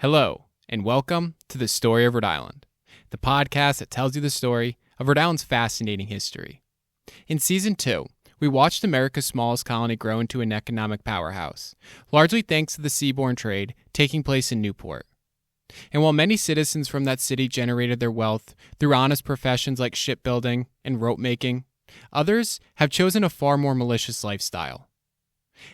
Hello, and welcome to The Story of Rhode Island, the podcast that tells you the story of Rhode Island's fascinating history. In Season 2, we watched America's smallest colony grow into an economic powerhouse, largely thanks to the seaborne trade taking place in Newport. And while many citizens from that city generated their wealth through honest professions like shipbuilding and rope making, others have chosen a far more malicious lifestyle.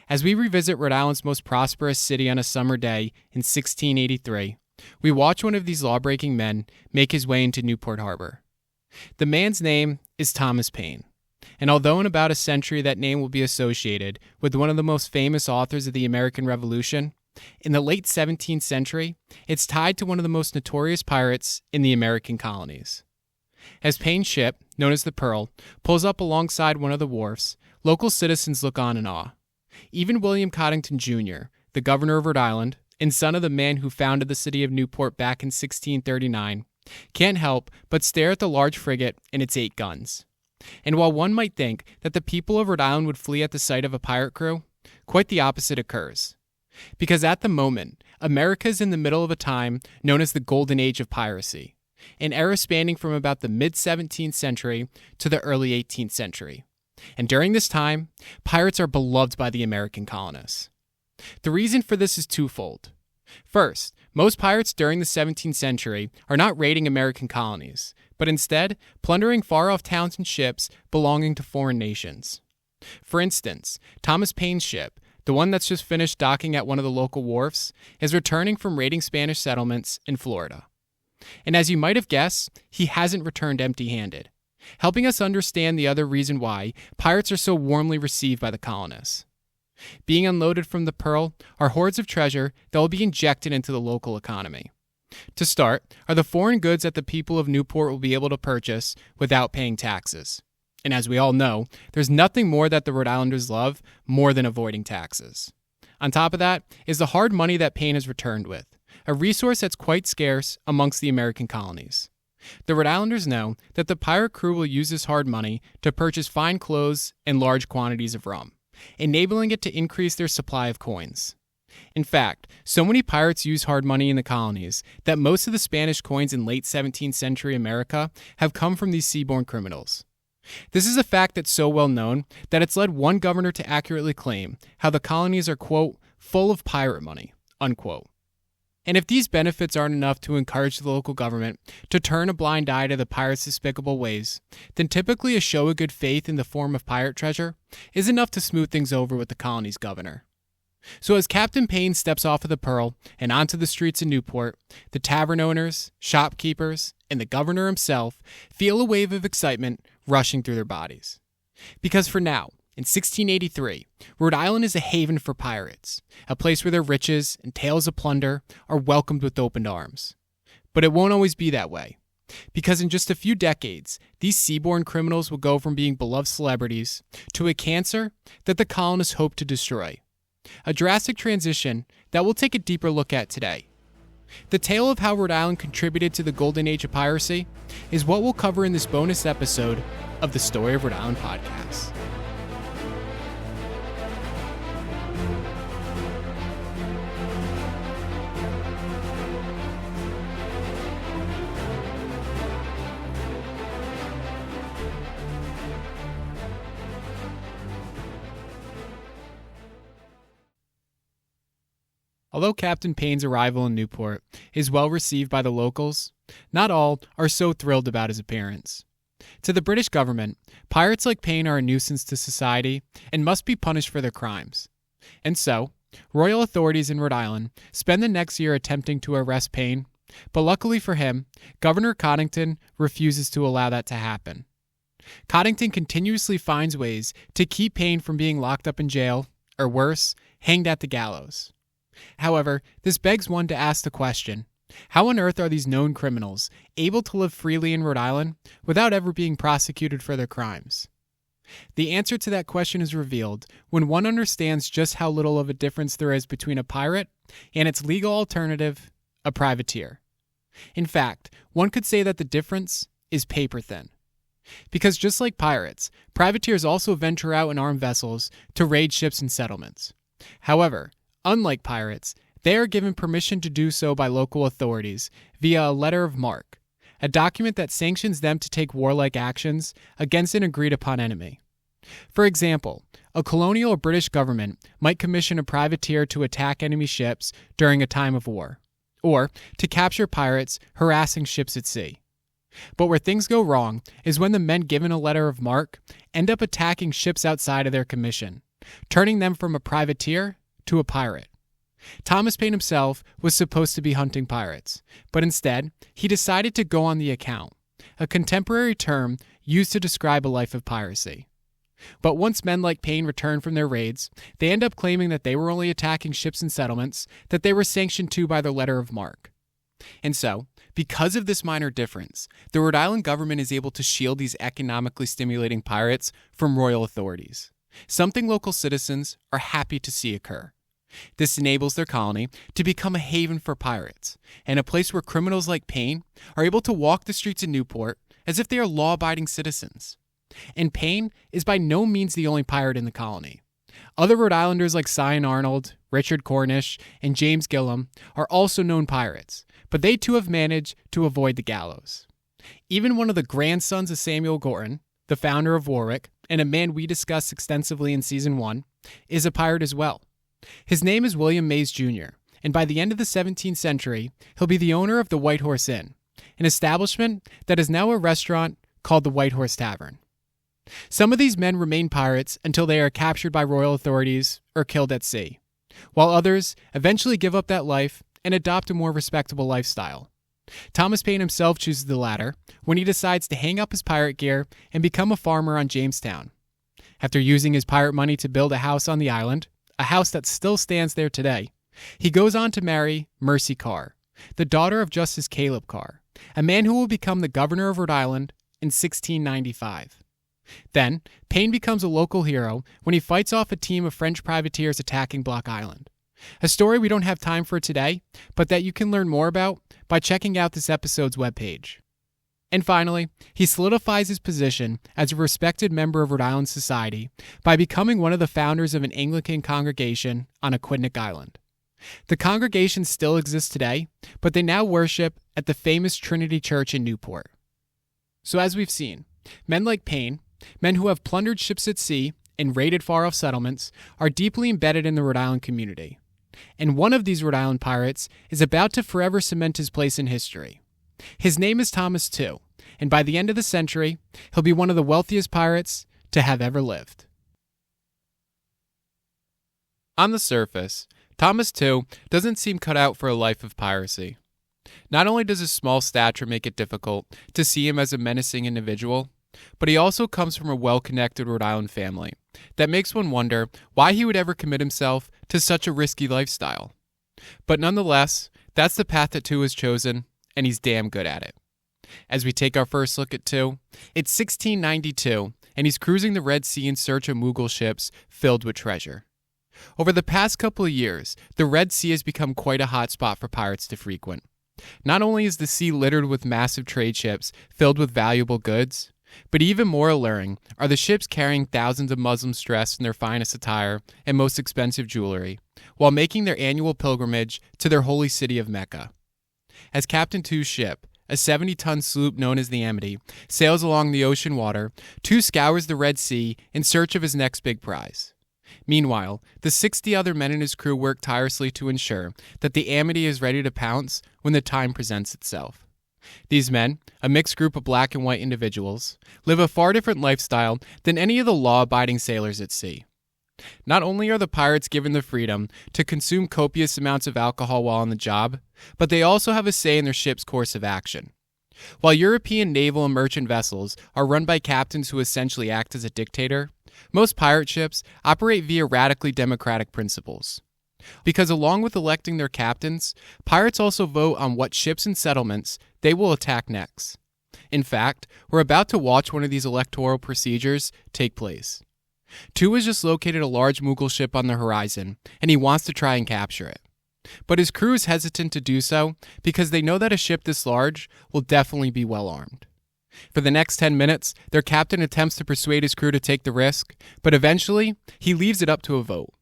As we revisit Rhode Island's most prosperous city on a summer day in 1683, we watch one of these law-breaking men make his way into Newport Harbor. The man's name is Thomas Paine, and although in about a century that name will be associated with one of the most famous authors of the American Revolution, in the late 17th century, it's tied to one of the most notorious pirates in the American colonies. As Paine's ship, known as the Pearl, pulls up alongside one of the wharfs, local citizens look on in awe. Even William Coddington, Jr., the governor of Rhode Island, and son of the man who founded the city of Newport back in 1639, can't help but stare at the large frigate and its 8 guns. And while one might think that the people of Rhode Island would flee at the sight of a pirate crew, quite the opposite occurs. Because at the moment, America is in the middle of a time known as the Golden Age of Piracy, an era spanning from about the mid-17th century to the early 18th century. And during this time, pirates are beloved by the American colonists. The reason for this is twofold. First, most pirates during the 17th century are not raiding American colonies, but instead plundering far-off towns and ships belonging to foreign nations. For instance, Thomas Paine's ship, the one that's just finished docking at one of the local wharfs, is returning from raiding Spanish settlements in Florida. And as you might have guessed, he hasn't returned empty-handed, helping us understand the other reason why pirates are so warmly received by the colonists. Being unloaded from the Pearl are hoards of treasure that will be injected into the local economy. To start are the foreign goods that the people of Newport will be able to purchase without paying taxes. And as we all know, there's nothing more that the Rhode Islanders love more than avoiding taxes. On top of that is the hard money that Paine has returned with, a resource that's quite scarce amongst the American colonies. The Rhode Islanders know that the pirate crew will use this hard money to purchase fine clothes and large quantities of rum, enabling it to increase their supply of coins. In fact, so many pirates use hard money in the colonies that most of the Spanish coins in late 17th century America have come from these seaborne criminals. This is a fact that's so well known that it's led one governor to accurately claim how the colonies are, quote, full of pirate money, unquote. And if these benefits aren't enough to encourage the local government to turn a blind eye to the pirates' despicable ways, then typically a show of good faith in the form of pirate treasure is enough to smooth things over with the colony's governor. So as Captain Paine steps off of the Pearl and onto the streets of Newport, the tavern owners, shopkeepers, and the governor himself feel a wave of excitement rushing through their bodies. Because for now, in 1683, Rhode Island is a haven for pirates, a place where their riches and tales of plunder are welcomed with open arms. But it won't always be that way, because in just a few decades, these seaborne criminals will go from being beloved celebrities to a cancer that the colonists hope to destroy. A drastic transition that we'll take a deeper look at today. The tale of how Rhode Island contributed to the Golden Age of Piracy is what we'll cover in this bonus episode of the Story of Rhode Island podcast. Although Captain Paine's arrival in Newport is well received by the locals, not all are so thrilled about his appearance. To the British government, pirates like Paine are a nuisance to society and must be punished for their crimes. And so, royal authorities in Rhode Island spend the next year attempting to arrest Paine, but luckily for him, Governor Coddington refuses to allow that to happen. Coddington continuously finds ways to keep Paine from being locked up in jail, or worse, hanged at the gallows. However, this begs one to ask the question, how on earth are these known criminals able to live freely in Rhode Island without ever being prosecuted for their crimes? The answer to that question is revealed when one understands just how little of a difference there is between a pirate and its legal alternative, a privateer. In fact, one could say that the difference is paper thin. Because just like pirates, privateers also venture out in armed vessels to raid ships and settlements. However, unlike pirates, They are given permission to do so by local authorities via a letter of marque, a document that sanctions them to take warlike actions against an agreed-upon enemy. For example, a colonial or British government might commission a privateer to attack enemy ships during a time of war, or to capture pirates harassing ships at sea. But where things go wrong is when the men given a letter of marque end up attacking ships outside of their commission, turning them from a privateer to a pirate. Thomas Paine himself was supposed to be hunting pirates, but instead, he decided to go on the account, a contemporary term used to describe a life of piracy. But once men like Paine return from their raids, they end up claiming that they were only attacking ships and settlements that they were sanctioned to by their letter of marque. And so, because of this minor difference, the Rhode Island government is able to shield these economically stimulating pirates from royal authorities, something local citizens are happy to see occur. This enables their colony to become a haven for pirates, and a place where criminals like Paine are able to walk the streets of Newport as if they are law-abiding citizens. And Paine is by no means the only pirate in the colony. Other Rhode Islanders like Sion Arnold, Richard Cornish, and James Gillam are also known pirates, but they too have managed to avoid the gallows. Even one of the grandsons of Samuel Gorton, the founder of Warwick, and a man we discussed extensively in Season 1, is a pirate as well. His name is William Mays Jr., and by the end of the 17th century, he'll be the owner of the White Horse Inn, an establishment that is now a restaurant called the White Horse Tavern. Some of these men remain pirates until they are captured by royal authorities or killed at sea, while others eventually give up that life and adopt a more respectable lifestyle. Thomas Paine himself chooses the latter when he decides to hang up his pirate gear and become a farmer on Jamestown. After using his pirate money to build a house on the island, a house that still stands there today, he goes on to marry Mercy Carr, the daughter of Justice Caleb Carr, a man who will become the governor of Rhode Island in 1695. Then, Paine becomes a local hero when he fights off a team of French privateers attacking Block Island, a story we don't have time for today, but that you can learn more about by checking out this episode's webpage. And finally, he solidifies his position as a respected member of Rhode Island society by becoming one of the founders of an Anglican congregation on Aquidneck Island. The congregation still exists today, but they now worship at the famous Trinity Church in Newport. So as we've seen, men like Paine, men who have plundered ships at sea and raided far-off settlements, are deeply embedded in the Rhode Island community. And one of these Rhode Island pirates is about to forever cement his place in history. His name is Thomas Tew, and by the end of the century, he'll be one of the wealthiest pirates to have ever lived. On the surface, Thomas Tew doesn't seem cut out for a life of piracy. Not only does his small stature make it difficult to see him as a menacing individual, but he also comes from a well-connected Rhode Island family that makes one wonder why he would ever commit himself to such a risky lifestyle. But nonetheless, that's the path that Tew has chosen, and he's damn good at it. As we take our first look at Tew, it's 1692, and he's cruising the Red Sea in search of Mughal ships filled with treasure. Over the past couple of years, the Red Sea has become quite a hot spot for pirates to frequent. Not only is the sea littered with massive trade ships filled with valuable goods, but even more alluring are the ships carrying thousands of Muslims dressed in their finest attire and most expensive jewelry, while making their annual pilgrimage to their holy city of Mecca. As Captain Tew's ship, a 70-ton sloop known as the Amity, sails along the ocean water, Tew scours the Red Sea in search of his next big prize. Meanwhile, the 60 other men in his crew work tirelessly to ensure that the Amity is ready to pounce when the time presents itself. These men, a mixed group of black and white individuals, live a far different lifestyle than any of the law-abiding sailors at sea. Not only are the pirates given the freedom to consume copious amounts of alcohol while on the job, but they also have a say in their ship's course of action. While European naval and merchant vessels are run by captains who essentially act as a dictator, most pirate ships operate via radically democratic principles. Because along with electing their captains, pirates also vote on what ships and settlements they will attack next. In fact, we're about to watch one of these electoral procedures take place. Tew has just located a large Mughal ship on the horizon, and he wants to try and capture it. But his crew is hesitant to do so because they know that a ship this large will definitely be well armed. For the next 10 minutes, their captain attempts to persuade his crew to take the risk, but eventually, he leaves it up to a vote.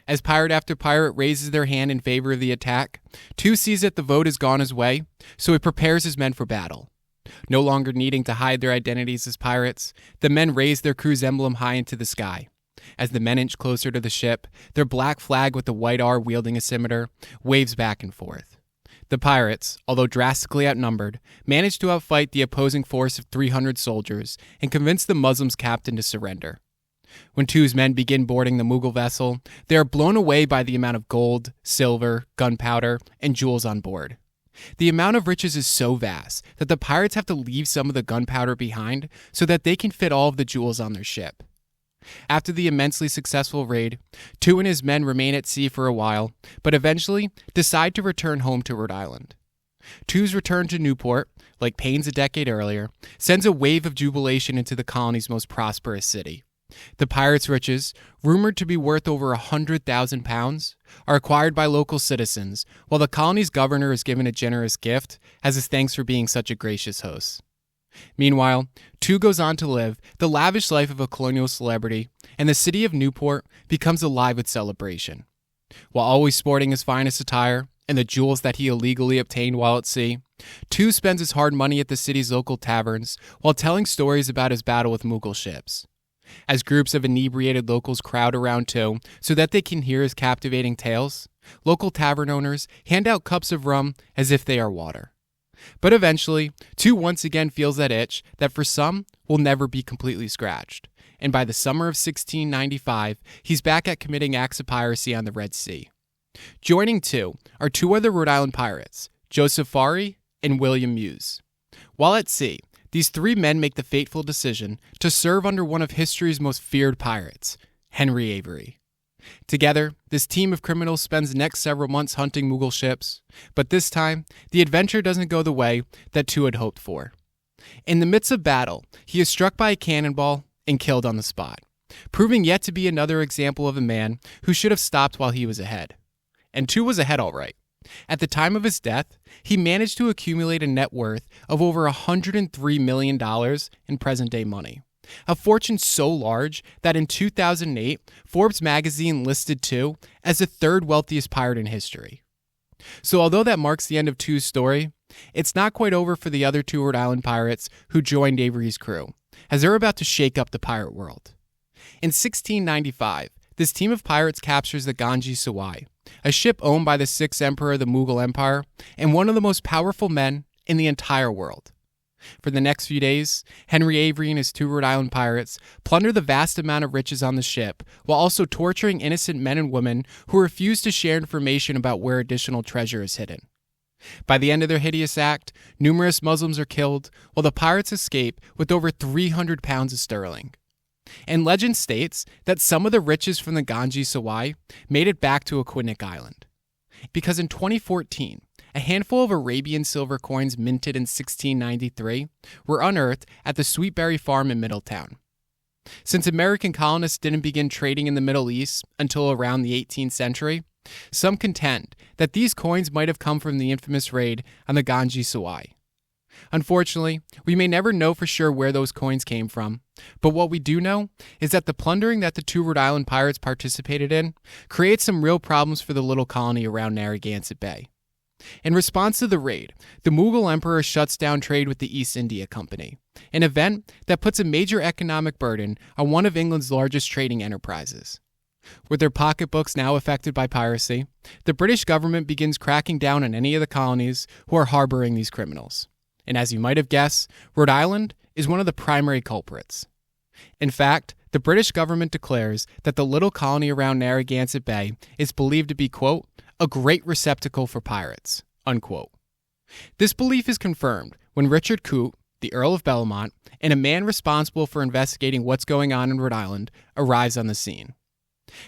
As pirate after pirate raises their hand in favor of the attack, Tew sees that the vote has gone his way, so he prepares his men for battle. No longer needing to hide their identities as pirates, the men raise their crew's emblem high into the sky. As the men inch closer to the ship, their black flag with the white R wielding a scimitar waves back and forth. The pirates, although drastically outnumbered, manage to outfight the opposing force of 300 soldiers and convince the Muslims' captain to surrender. When Tew's men begin boarding the Mughal vessel, they are blown away by the amount of gold, silver, gunpowder, and jewels on board. The amount of riches is so vast that the pirates have to leave some of the gunpowder behind so that they can fit all of the jewels on their ship. After the immensely successful raid, Tew and his men remain at sea for a while, but eventually decide to return home to Rhode Island. Tew's return to Newport, like Payne's a decade earlier, sends a wave of jubilation into the colony's most prosperous city. The pirates' riches, rumored to be worth over 100,000 pounds, are acquired by local citizens, while the colony's governor is given a generous gift as his thanks for being such a gracious host. Meanwhile, Tew goes on to live the lavish life of a colonial celebrity, and the city of Newport becomes alive with celebration. While always sporting his finest attire and the jewels that he illegally obtained while at sea, Tew spends his hard money at the city's local taverns while telling stories about his battle with Mughal ships. As groups of inebriated locals crowd around Tew so that they can hear his captivating tales, local tavern owners hand out cups of rum as if they are water. But eventually, Tew once again feels that itch that for some will never be completely scratched, and by the summer of 1695, he's back at committing acts of piracy on the Red Sea. Joining Tew are two other Rhode Island pirates, Joseph Faury and William Muse. While at sea, these three men make the fateful decision to serve under one of history's most feared pirates, Henry Avery. Together, this team of criminals spends the next several months hunting Mughal ships, but this time, the adventure doesn't go the way that Tew had hoped for. In the midst of battle, he is struck by a cannonball and killed on the spot, proving yet to be another example of a man who should have stopped while he was ahead. And Tew was ahead all right. At the time of his death, he managed to accumulate a net worth of over $103 million in present-day money, a fortune so large that in 2008, Forbes magazine listed Tew as the third wealthiest pirate in history. So although that marks the end of Tew's story, it's not quite over for the other two Rhode Island pirates who joined Avery's crew, as they're about to shake up the pirate world. In 1695, this team of pirates captures the Ganges Sawai, a ship owned by the 6th emperor of the Mughal Empire and one of the most powerful men in the entire world. For the next few days, Henry Avery and his two Rhode Island pirates plunder the vast amount of riches on the ship while also torturing innocent men and women who refuse to share information about where additional treasure is hidden. By the end of their hideous act, numerous Muslims are killed while the pirates escape with over 300 pounds of sterling. And legend states that some of the riches from the Ganges Sawai made it back to Aquidneck Island. Because in 2014, a handful of Arabian silver coins minted in 1693 were unearthed at the Sweetberry Farm in Middletown. Since American colonists didn't begin trading in the Middle East until around the 18th century, some contend that these coins might have come from the infamous raid on the Ganges Sawai. Unfortunately, we may never know for sure where those coins came from, but what we do know is that the plundering that the two Rhode Island pirates participated in creates some real problems for the little colony around Narragansett Bay. In response to the raid, the Mughal Emperor shuts down trade with the East India Company, an event that puts a major economic burden on one of England's largest trading enterprises. With their pocketbooks now affected by piracy, the British government begins cracking down on any of the colonies who are harboring these criminals. And as you might have guessed, Rhode Island is one of the primary culprits. In fact, the British government declares that the little colony around Narragansett Bay is believed to be, quote, a great receptacle for pirates, unquote. This belief is confirmed when Richard Coote, the Earl of Belmont, and a man responsible for investigating what's going on in Rhode Island arrives on the scene.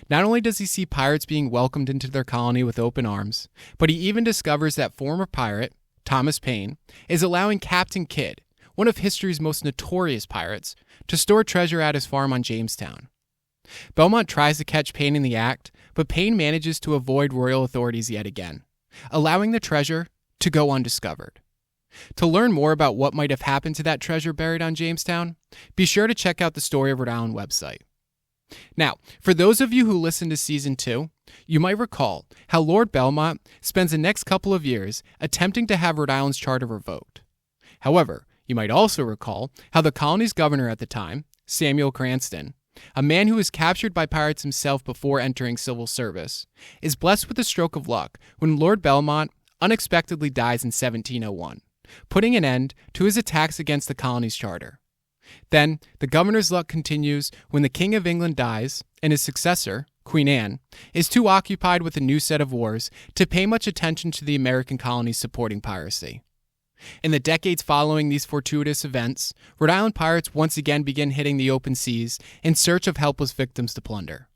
Not only does he see pirates being welcomed into their colony with open arms, but he even discovers that former pirate, Thomas Paine, is allowing Captain Kidd, one of history's most notorious pirates, to store treasure at his farm on Jamestown. Belmont tries to catch Paine in the act, but Paine manages to avoid royal authorities yet again, allowing the treasure to go undiscovered. To learn more about what might have happened to that treasure buried on Jamestown, be sure to check out the Story of Rhode Island website. Now, for those of you who listened to Season 2, you might recall how Lord Belmont spends the next couple of years attempting to have Rhode Island's charter revoked. However, you might also recall how the colony's governor at the time, Samuel Cranston, a man who was captured by pirates himself before entering civil service, is blessed with a stroke of luck when Lord Belmont unexpectedly dies in 1701, putting an end to his attacks against the colony's charter. Then, the governor's luck continues when the King of England dies and his successor, Queen Anne, is too occupied with a new set of wars to pay much attention to the American colonies supporting piracy. In the decades following these fortuitous events, Rhode Island pirates once again begin hitting the open seas in search of helpless victims to plunder.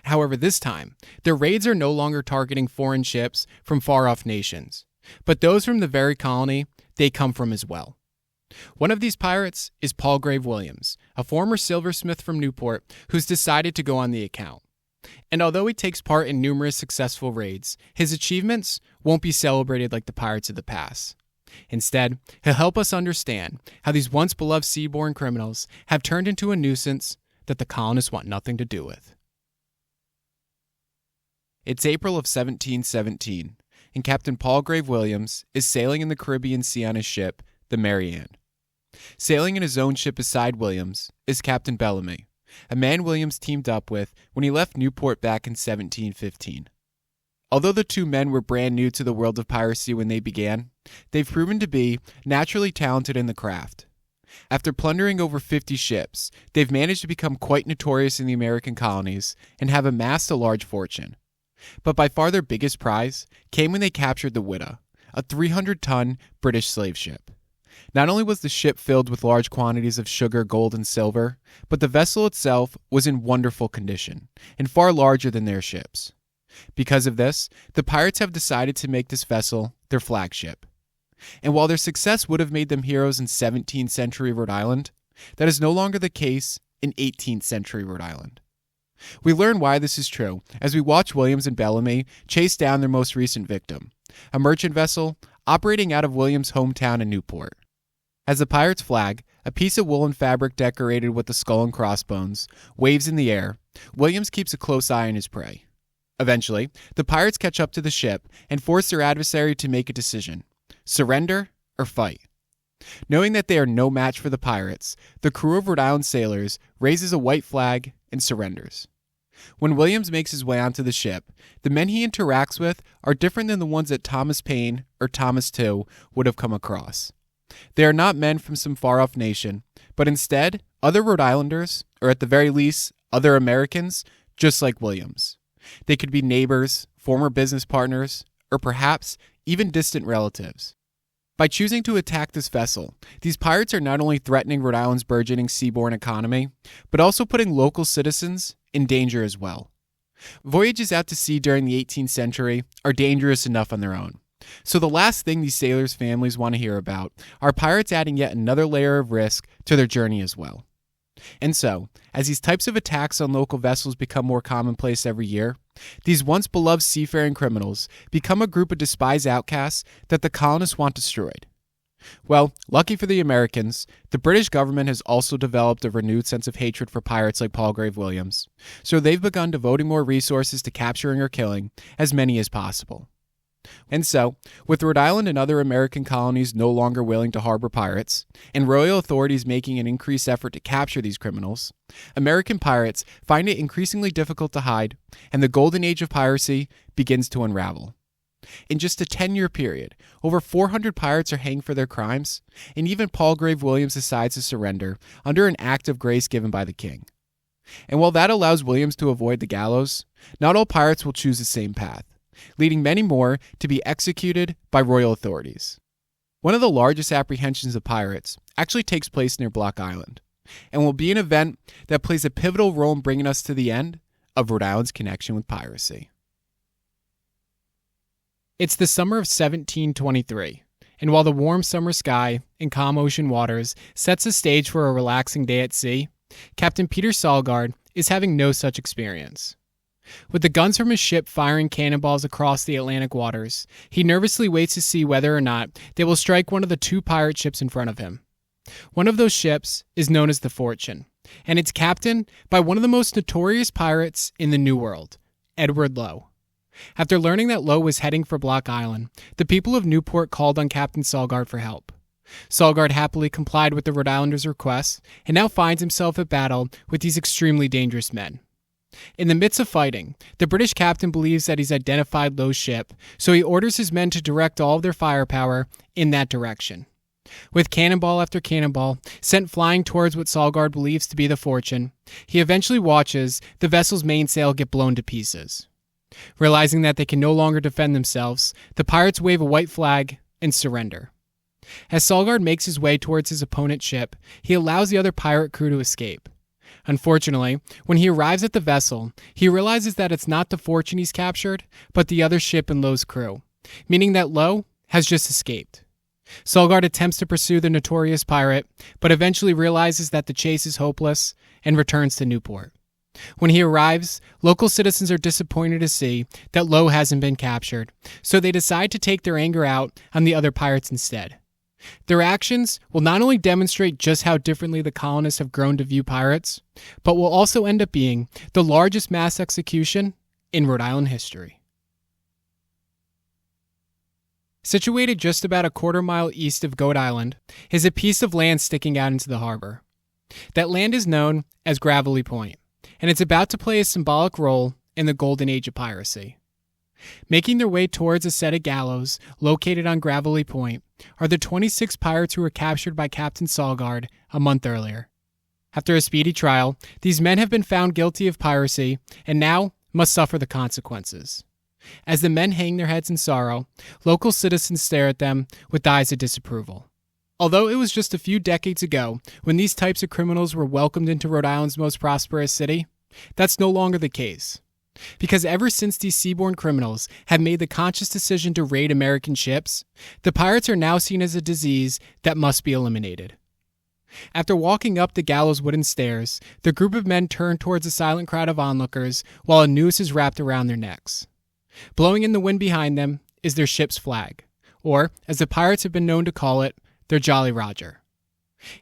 However, this time, their raids are no longer targeting foreign ships from far-off nations, but those from the very colony they come from as well. One of these pirates is Palgrave Williams, a former silversmith from Newport who's decided to go on the account. And although he takes part in numerous successful raids, his achievements won't be celebrated like the pirates of the past. Instead, he'll help us understand how these once beloved seaborne criminals have turned into a nuisance that the colonists want nothing to do with. It's April of 1717, and Captain Palgrave Williams is sailing in the Caribbean Sea on his ship, the Mary Ann. Sailing in his own ship beside Williams is Captain Bellamy, a man Williams teamed up with when he left Newport back in 1715. Although the two men were brand new to the world of piracy when they began, they've proven to be naturally talented in the craft. After plundering over 50 ships, they've managed to become quite notorious in the American colonies and have amassed a large fortune. But by far their biggest prize came when they captured the Widow, a 300-ton British slave ship. Not only was the ship filled with large quantities of sugar, gold, and silver, but the vessel itself was in wonderful condition and far larger than their ships. Because of this, the pirates have decided to make this vessel their flagship. And while their success would have made them heroes in 17th century Rhode Island, that is no longer the case in 18th century Rhode Island. We learn why this is true as we watch Williams and Bellamy chase down their most recent victim, a merchant vessel operating out of Williams' hometown in Newport. As the pirate's flag, a piece of woolen fabric decorated with the skull and crossbones, waves in the air, Williams keeps a close eye on his prey. Eventually, the pirates catch up to the ship and force their adversary to make a decision: surrender or fight. Knowing that they are no match for the pirates, the crew of Rhode Island sailors raises a white flag and surrenders. When Williams makes his way onto the ship, the men he interacts with are different than the ones that Thomas Paine or Thomas Tew would have come across. They are not men from some far-off nation, but instead other Rhode Islanders, or at the very least, other Americans, just like Williams. They could be neighbors, former business partners, or perhaps even distant relatives. By choosing to attack this vessel, these pirates are not only threatening Rhode Island's burgeoning seaborne economy, but also putting local citizens in danger as well. Voyages out to sea during the 18th century are dangerous enough on their own. So the last thing these sailors' families want to hear about are pirates adding yet another layer of risk to their journey as well. And so, as these types of attacks on local vessels become more commonplace every year, these once beloved seafaring criminals become a group of despised outcasts that the colonists want destroyed. Well, lucky for the Americans, the British government has also developed a renewed sense of hatred for pirates like Palgrave Williams, so they've begun devoting more resources to capturing or killing as many as possible. And so, with Rhode Island and other American colonies no longer willing to harbor pirates, and royal authorities making an increased effort to capture these criminals, American pirates find it increasingly difficult to hide, and the Golden Age of Piracy begins to unravel. In just a 10-year period, over 400 pirates are hanged for their crimes, and even Palgrave Williams decides to surrender under an act of grace given by the king. And while that allows Williams to avoid the gallows, not all pirates will choose the same path, leading many more to be executed by royal authorities. One of the largest apprehensions of pirates actually takes place near Block Island, and will be an event that plays a pivotal role in bringing us to the end of Rhode Island's connection with piracy. It's the summer of 1723, and while the warm summer sky and calm ocean waters sets the stage for a relaxing day at sea, Captain Peter Salgard is having no such experience. With the guns from his ship firing cannonballs across the Atlantic waters, he nervously waits to see whether or not they will strike one of the two pirate ships in front of him. One of those ships is known as the Fortune, and it's captained by one of the most notorious pirates in the New World, Edward Lowe. After learning that Lowe was heading for Block Island, the people of Newport called on Captain Salgard for help. Salgard happily complied with the Rhode Islanders' request and now finds himself at battle with these extremely dangerous men. In the midst of fighting, the British captain believes that he's identified Lowe's ship, so he orders his men to direct all of their firepower in that direction. With cannonball after cannonball sent flying towards what Salgard believes to be the Fortune, he eventually watches the vessel's mainsail get blown to pieces. Realizing that they can no longer defend themselves, the pirates wave a white flag and surrender. As Salgard makes his way towards his opponent's ship, he allows the other pirate crew to escape. Unfortunately, when he arrives at the vessel, he realizes that it's not the Fortune he's captured, but the other ship and Lowe's crew, meaning that Lowe has just escaped. Salgard attempts to pursue the Notorious pirate, but eventually realizes that the chase is hopeless and returns to Newport. When he arrives, local citizens are disappointed to see that Lowe hasn't been captured, so they decide to take their anger out on the other pirates instead. Their actions will not only demonstrate just how differently the colonists have grown to view pirates, but will also end up being the largest mass execution in Rhode Island history. Situated just about a quarter-mile east of Goat Island is a piece of land sticking out into the harbor. That land is known as Gravelly Point, and it's about to play a symbolic role in the Golden Age of Piracy. Making their way towards a set of gallows located on Gravelly Point are the 26 pirates who were captured by Captain Salgard a month earlier. After a speedy trial, these men have been found guilty of piracy and now must suffer the consequences. As the men hang their heads in sorrow, local citizens stare at them with eyes of disapproval. Although it was just a few decades ago when these types of criminals were welcomed into Rhode Island's most prosperous city, that's no longer the case. Because ever since these seaborne criminals have made the conscious decision to raid American ships, the pirates are now seen as a disease that must be eliminated. After walking up the gallows wooden stairs, the group of men turn towards a silent crowd of onlookers while a noose is wrapped around their necks. Blowing in the wind behind them is their ship's flag, or, as the pirates have been known to call it, their Jolly Roger.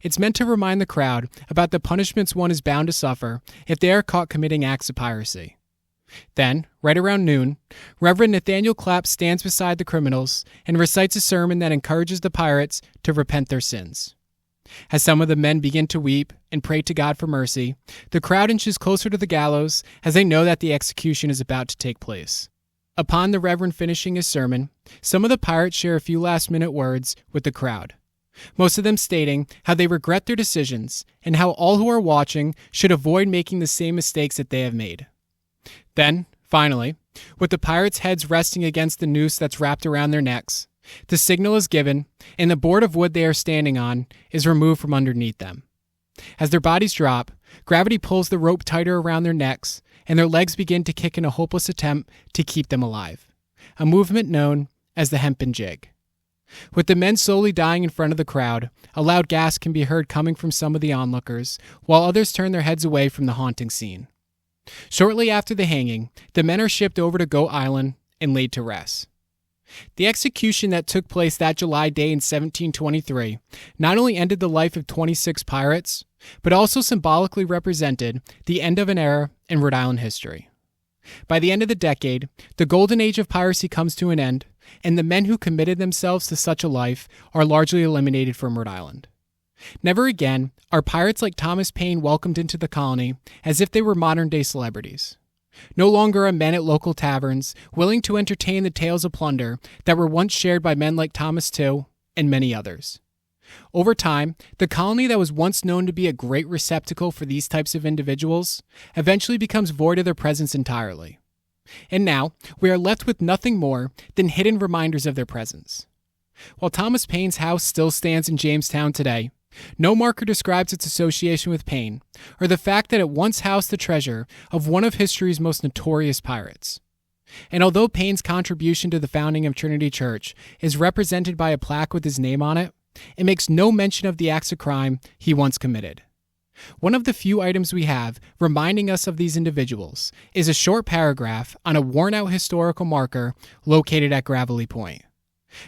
It's meant to remind the crowd about the punishments one is bound to suffer if they are caught committing acts of piracy. Then, right around noon, Reverend Nathaniel Clapp stands beside the criminals and recites a sermon that encourages the pirates to repent their sins. As some of the men begin to weep and pray to God for mercy, the crowd inches closer to the gallows as they know that the execution is about to take place. Upon the Reverend finishing his sermon, some of the pirates share a few last-minute words with the crowd, most of them stating how they regret their decisions and how all who are watching should avoid making the same mistakes that they have made. Then, finally, with the pirates' heads resting against the noose that's wrapped around their necks, the signal is given, and the board of wood they are standing on is removed from underneath them. As their bodies drop, gravity pulls the rope tighter around their necks, and their legs begin to kick in a hopeless attempt to keep them alive, a movement known as the hempen jig. With the men slowly dying in front of the crowd, a loud gasp can be heard coming from some of the onlookers, while others turn their heads away from the haunting scene. Shortly after the hanging, the men are shipped over to Goat Island and laid to rest. The execution that took place that July day in 1723 not only ended the life of 26 pirates, but also symbolically represented the end of an era in Rhode Island history. By the end of the decade, the Golden Age of Piracy comes to an end, and the men who committed themselves to such a life are largely eliminated from Rhode Island. Never again are pirates like Thomas Paine welcomed into the colony as if they were modern-day celebrities. No longer are men at local taverns willing to entertain the tales of plunder that were once shared by men like Thomas Tew and many others. Over time, the colony that was once known to be a great receptacle for these types of individuals eventually becomes void of their presence entirely. And now, we are left with nothing more than hidden reminders of their presence. While Thomas Paine's house still stands in Jamestown today, no marker describes its association with Paine, or the fact that it once housed the treasure of one of history's most notorious pirates. And although Paine's contribution to the founding of Trinity Church is represented by a plaque with his name on it, it makes no mention of the acts of crime he once committed. One of the few items we have reminding us of these individuals is a short paragraph on a worn-out historical marker located at Gravelly Point.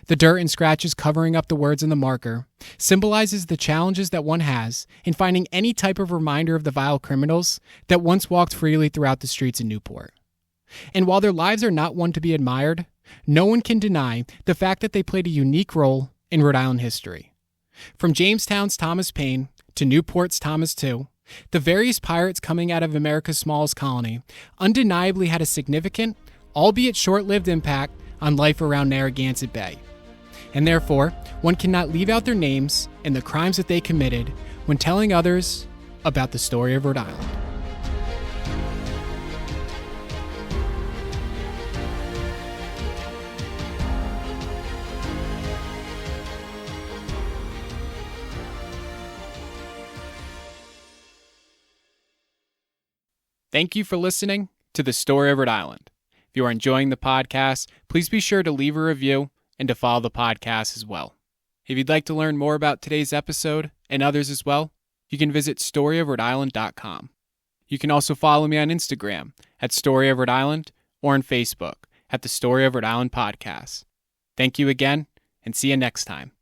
The dirt and scratches covering up the words in the marker symbolizes the challenges that one has in finding any type of reminder of the vile criminals that once walked freely throughout the streets in Newport. And while their lives are not one to be admired, no one can deny the fact that they played a unique role in Rhode Island history. From Jamestown's Thomas Paine to Newport's Thomas Tew, the various pirates coming out of America's smallest colony undeniably had a significant, albeit short-lived impact on life around Narragansett Bay. And therefore, one cannot leave out their names and the crimes that they committed when telling others about the story of Rhode Island. Thank you for listening to The Story of Rhode Island. If you are enjoying the podcast, please be sure to leave a review and to follow the podcast as well. If you'd like to learn more about today's episode and others as well, you can visit storyofrhodeisland.com. You can also follow me on Instagram at Story of Rhode Island or on Facebook at The Story of Rhode Island Podcast. Thank you again, and see you next time.